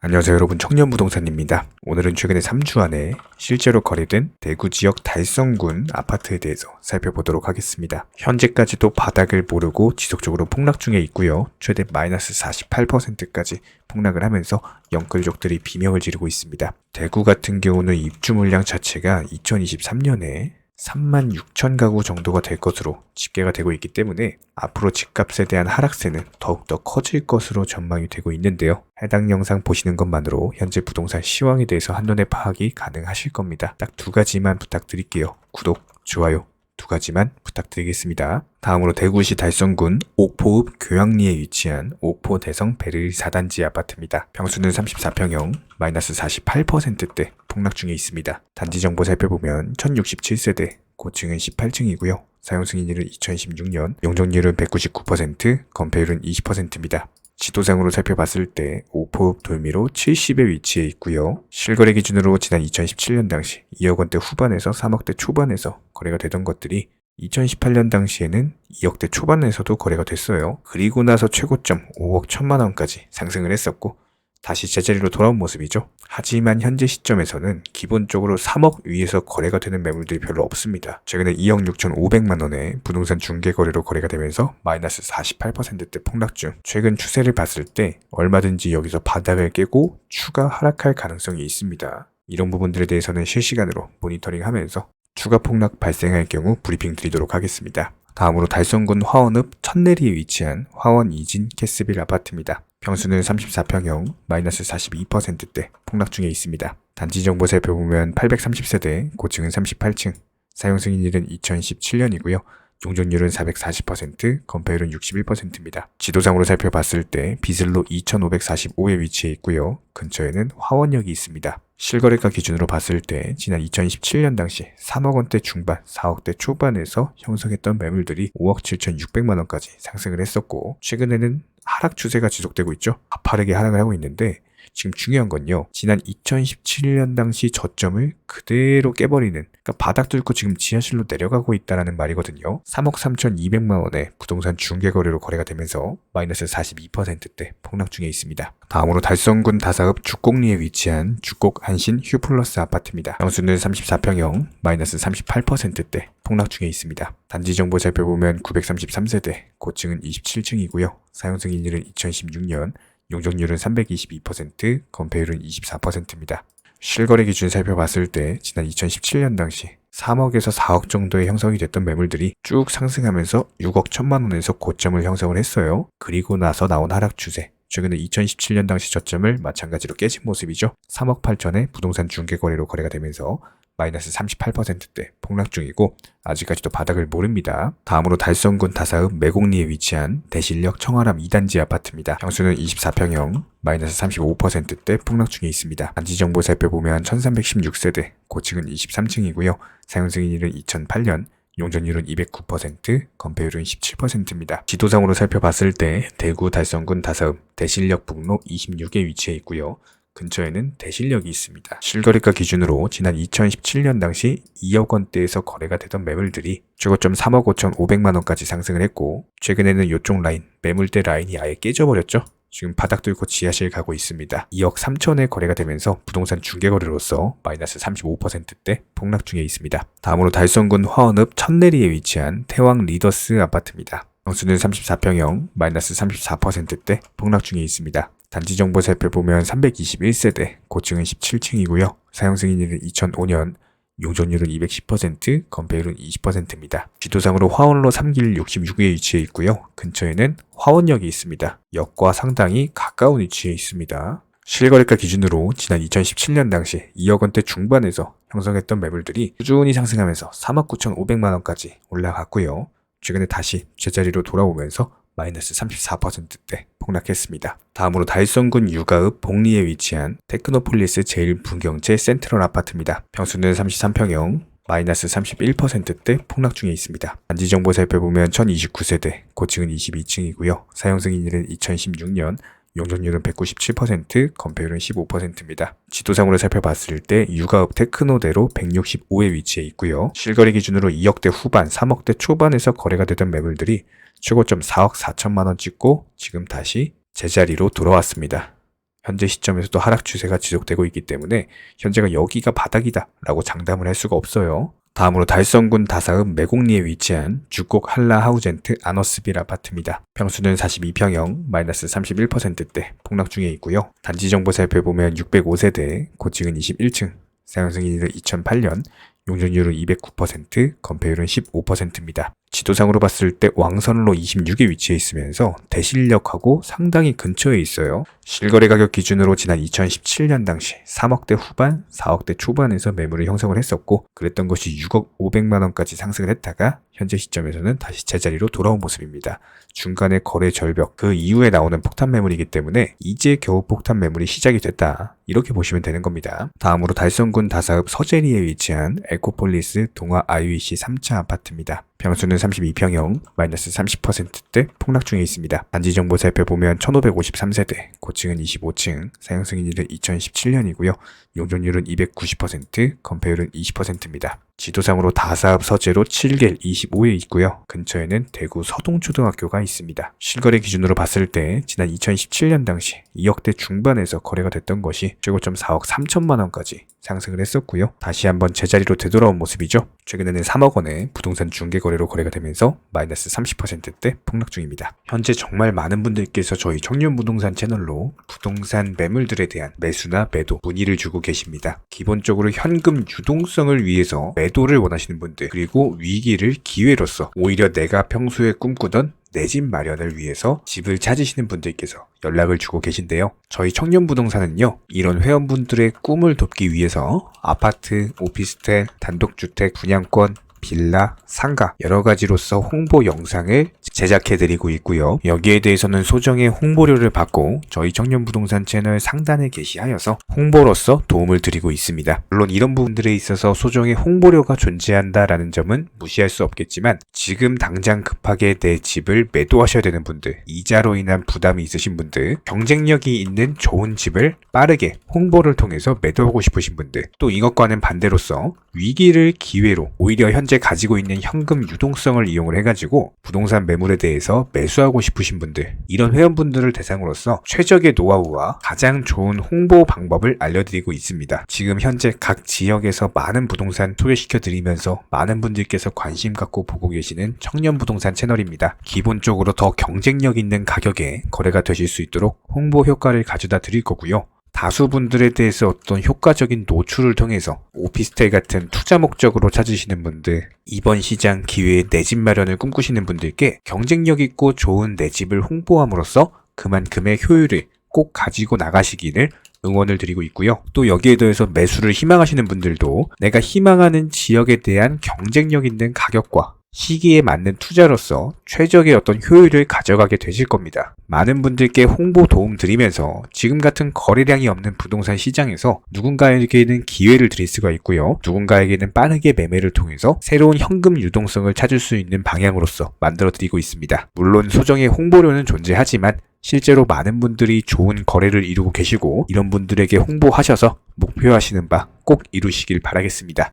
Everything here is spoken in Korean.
안녕하세요 여러분, 청년부동산입니다. 오늘은 최근에 3주 안에 실제로 거래된 대구 지역 달성군 아파트에 대해서 살펴보도록 하겠습니다. 현재까지도 바닥을 모르고 지속적으로 폭락 중에 있고요. 최대 마이너스 48%까지 폭락을 하면서 영끌족들이 비명을 지르고 있습니다. 대구 같은 경우는 입주 물량 자체가 2023년에 36,000 가구 정도가 될 것으로 집계가 되고 있기 때문에 앞으로 집값에 대한 하락세는 더욱더 커질 것으로 전망이 되고 있는데요. 해당 영상 보시는 것만으로 현재 부동산 시황에 대해서 한눈에 파악이 가능하실 겁니다. 딱 두 가지만 부탁드릴게요. 구독, 좋아요 두 가지만 부탁드리겠습니다. 다음으로 대구시 달성군 옥포읍 교양리에 위치한 옥포 대성 베르 4단지 아파트입니다. 평수는 34평형, 마이너스 48%대 폭락 중에 있습니다. 단지 정보 살펴보면 1067세대, 고층은 18층이고요. 사용 승인일은 2016년, 용적률은 199%, 건폐율은 20%입니다. 지도상으로 살펴봤을 때 옥포읍 돌미로 70에 위치해 있고요. 실거래 기준으로 지난 2017년 당시 2억 원대 후반에서 3억대 초반에서 거래가 되던 것들이 2018년 당시에는 2억대 초반에서도 거래가 됐어요. 그리고 나서 최고점 5억 1천만 원까지 상승을 했었고 다시 제자리로 돌아온 모습이죠. 하지만 현재 시점에서는 기본적으로 3억 위에서 거래가 되는 매물들이 별로 없습니다. 최근에 2억 6,500만 원에 부동산 중개거래로 거래가 되면서 마이너스 48%대 폭락 중, 최근 추세를 봤을 때 얼마든지 여기서 바닥을 깨고 추가 하락할 가능성이 있습니다. 이런 부분들에 대해서는 실시간으로 모니터링하면서 추가 폭락 발생할 경우 브리핑 드리도록 하겠습니다. 다음으로 달성군 화원읍 천내리에 위치한 화원 이진 캐스빌 아파트입니다. 평수는 34평형, 마이너스 42%대 폭락 중에 있습니다. 단지 정보 살펴보면 830세대, 고층은 38층, 사용 승인일은 2017년이고요. 용적률은 440%, 건폐율은 61%입니다. 지도상으로 살펴봤을 때 비슬로 2545에 위치해 있고요. 근처에는 화원역이 있습니다. 실거래가 기준으로 봤을 때 지난 2017년 당시 3억 원대 중반, 4억대 초반에서 형성했던 매물들이 5억 7,600만 원까지 상승을 했었고, 최근에는 하락 추세가 지속되고 있죠. 가파르게 하락을 하고 있는데, 지금 중요한 건요, 지난 2017년 당시 저점을 그대로 깨버리는, 그러니까 바닥 뚫고 지금 지하실로 내려가고 있다는 말이거든요. 3억 3,200만 원에 부동산 중개거래로 거래가 되면서 마이너스 42%대 폭락 중에 있습니다. 다음으로 달성군 다사읍 죽곡리에 위치한 죽곡 한신 휴플러스 아파트입니다. 평수는 34평형, 마이너스 38%대 폭락 중에 있습니다. 단지 정보 살펴보면 933세대, 고층은 27층이고요. 사용 승인일은 2016년, 용적률은 322%, 건폐율은 24%입니다. 실거래 기준 살펴봤을 때 지난 2017년 당시 3억에서 4억 정도의 형성이 됐던 매물들이 쭉 상승하면서 6억 1천만 원에서 고점을 형성을 했어요. 그리고 나서 나온 하락 추세, 최근에 2017년 당시 저점을 마찬가지로 깨진 모습이죠. 3억 8천에 부동산 중개거래로 거래가 되면서 마이너스 38%대 폭락 중이고 아직까지도 바닥을 모릅니다. 다음으로 달성군 다사읍 매곡리에 위치한 대실역 청아람 2단지 아파트입니다. 평수는 24평형, 마이너스 35%대 폭락 중에 있습니다. 단지 정보 살펴보면 1316세대, 고층은 23층이고요. 사용 승인일은 2008년, 용적률은 209%, 건폐율은 17%입니다. 지도상으로 살펴봤을 때 대구 달성군 다사읍 대실역 북로 26에 위치해 있고요. 근처에는 대실역이 있습니다. 실거래가 기준으로 지난 2017년 당시 2억 원대에서 거래가 되던 매물들이 최고점 3억 5,500만 원까지 상승을 했고, 최근에는 이쪽 라인, 매물대 라인이 아예 깨져버렸죠. 지금 바닥 뚫고 지하실 가고 있습니다. 2억 3천에 거래가 되면서 부동산 중개거래로서 마이너스 35%대 폭락 중에 있습니다. 다음으로 달성군 화원읍 천내리에 위치한 태왕 리더스 아파트입니다. 평수는 34평형, 마이너스 34%대 폭락 중에 있습니다. 단지 정보 살펴보면 321세대, 고층은 17층이고요. 사용 승인일은 2005년, 용적률은 210%, 건폐율은 20%입니다. 지도상으로 화원로 3길 66에 위치해 있고요. 근처에는 화원역이 있습니다. 역과 상당히 가까운 위치에 있습니다. 실거래가 기준으로 지난 2017년 당시 2억 원대 중반에서 형성했던 매물들이 꾸준히 상승하면서 3억 9,500만 원까지 올라갔고요. 최근에 다시 제자리로 돌아오면서 마이너스 34%대 폭락했습니다. 다음으로 달성군 육아읍 복리에 위치한 테크노폴리스 제1분경채 센트럴 아파트입니다. 평수는 33평형, 마이너스 31%대 폭락 중에 있습니다. 단지 정보 살펴보면 1029세대, 고층은 22층이고요. 사용 승인일은 2016년, 용적률은 197%, 건폐율은 15%입니다. 지도상으로 살펴봤을 때 육아읍 테크노대로 165에 위치해 있고요. 실거래 기준으로 2억대 후반, 3억대 초반에서 거래가 되던 매물들이 최고점 4억 4천만 원 찍고 지금 다시 제자리로 돌아왔습니다. 현재 시점에서도 하락 추세가 지속되고 있기 때문에 현재가 여기가 바닥이다 라고 장담을 할 수가 없어요. 다음으로 달성군 다사읍 매곡리에 위치한 주곡 한라 하우젠트 아너스빌 아파트입니다. 평수는 42평형 마이너스 31%대 폭락 중에 있고요. 단지 정보 살펴보면 605세대, 고층은 21층, 사용 승인일은 2008년, 용적률은 209%, 건폐율은 15%입니다. 지도상으로 봤을 때 왕선로 26에 위치해 있으면서 대실역하고 상당히 근처에 있어요. 실거래 가격 기준으로 지난 2017년 당시 3억대 후반, 4억대 초반에서 매물을 형성을 했었고 그랬던 것이 6억 500만 원까지 상승을 했다가 현재 시점에서는 다시 제자리로 돌아온 모습입니다. 중간에 거래 절벽, 그 이후에 나오는 폭탄 매물이기 때문에 이제 겨우 폭탄 매물이 시작이 됐다. 이렇게 보시면 되는 겁니다. 다음으로 달성군 다사읍 서재리에 위치한 에코폴리스 동아 IUC 3차 아파트입니다. 평수는 32평형, 마이너스 30%대 폭락 중에 있습니다. 단지 정보 살펴보면 1553세대, 고층은 25층, 사용 승인일은 2017년이고요. 용적률은 290%, 건폐율은 20%입니다. 지도상으로 다사읍 서재로 7길 25에 있고요. 근처에는 대구 서동초등학교가 있습니다. 실거래 기준으로 봤을 때 지난 2017년 당시 2억대 중반에서 거래가 됐던 것이 최고점 4억 3천만 원까지 상승을 했었고요. 다시 한번 제자리로 되돌아온 모습이죠. 최근에는 3억 원의 부동산 중개거래로 거래가 되면서 마이너스 30%대 폭락 중입니다. 현재 정말 많은 분들께서 저희 청년부동산 채널로 부동산 매물들에 대한 매수나 매도 문의를 주고 계십니다. 기본적으로 현금 유동성을 위해서 매도를 원하시는 분들, 그리고 위기를 기회로서 오히려 내가 평소에 꿈꾸던 내 집 마련을 위해서 집을 찾으시는 분들께서 연락을 주고 계신데요. 저희 청년부동산은요, 이런 회원분들의 꿈을 돕기 위해서 아파트, 오피스텔, 단독주택, 분양권, 빌라, 상가 여러 가지로서 홍보 영상을 제작해드리고 있고요. 여기에 대해서는 소정의 홍보료를 받고 저희 청년부동산 채널 상단에 게시하여서 홍보로서 도움을 드리고 있습니다. 물론 이런 부분들에 있어서 소정의 홍보료가 존재한다라는 점은 무시할 수 없겠지만 지금 당장 급하게 내 집을 매도하셔야 되는 분들, 이자로 인한 부담이 있으신 분들, 경쟁력이 있는 좋은 집을 빠르게 홍보를 통해서 매도하고 싶으신 분들, 또 이것과는 반대로서 위기를 기회로 오히려 현재 가지고 있는 현금 유동성을 이용을 해가지고 부동산 매물에 대해서 매수하고 싶으신 분들, 이런 회원분들을 대상으로서 최적의 노하우와 가장 좋은 홍보 방법을 알려드리고 있습니다. 지금 현재 각 지역에서 많은 부동산 소개시켜드리면서 많은 분들께서 관심 갖고 보고 계시는 청년부동산 채널입니다. 기본적으로 더 경쟁력 있는 가격에 거래가 되실 수 있도록 홍보 효과를 가져다 드릴 거고요. 다수 분들에 대해서 어떤 효과적인 노출을 통해서 오피스텔 같은 투자 목적으로 찾으시는 분들, 이번 시장 기회에 내 집 마련을 꿈꾸시는 분들께 경쟁력 있고 좋은 내 집을 홍보함으로써 그만큼의 효율을 꼭 가지고 나가시기를 응원을 드리고 있고요. 또 여기에 더해서 매수를 희망하시는 분들도 내가 희망하는 지역에 대한 경쟁력 있는 가격과 시기에 맞는 투자로서 최적의 어떤 효율을 가져가게 되실 겁니다. 많은 분들께 홍보 도움 드리면서 지금 같은 거래량이 없는 부동산 시장에서 누군가에게는 기회를 드릴 수가 있고요. 누군가에게는 빠르게 매매를 통해서 새로운 현금 유동성을 찾을 수 있는 방향으로서 만들어 드리고 있습니다. 물론 소정의 홍보료는 존재하지만 실제로 많은 분들이 좋은 거래를 이루고 계시고 이런 분들에게 홍보하셔서 목표하시는 바 꼭 이루시길 바라겠습니다.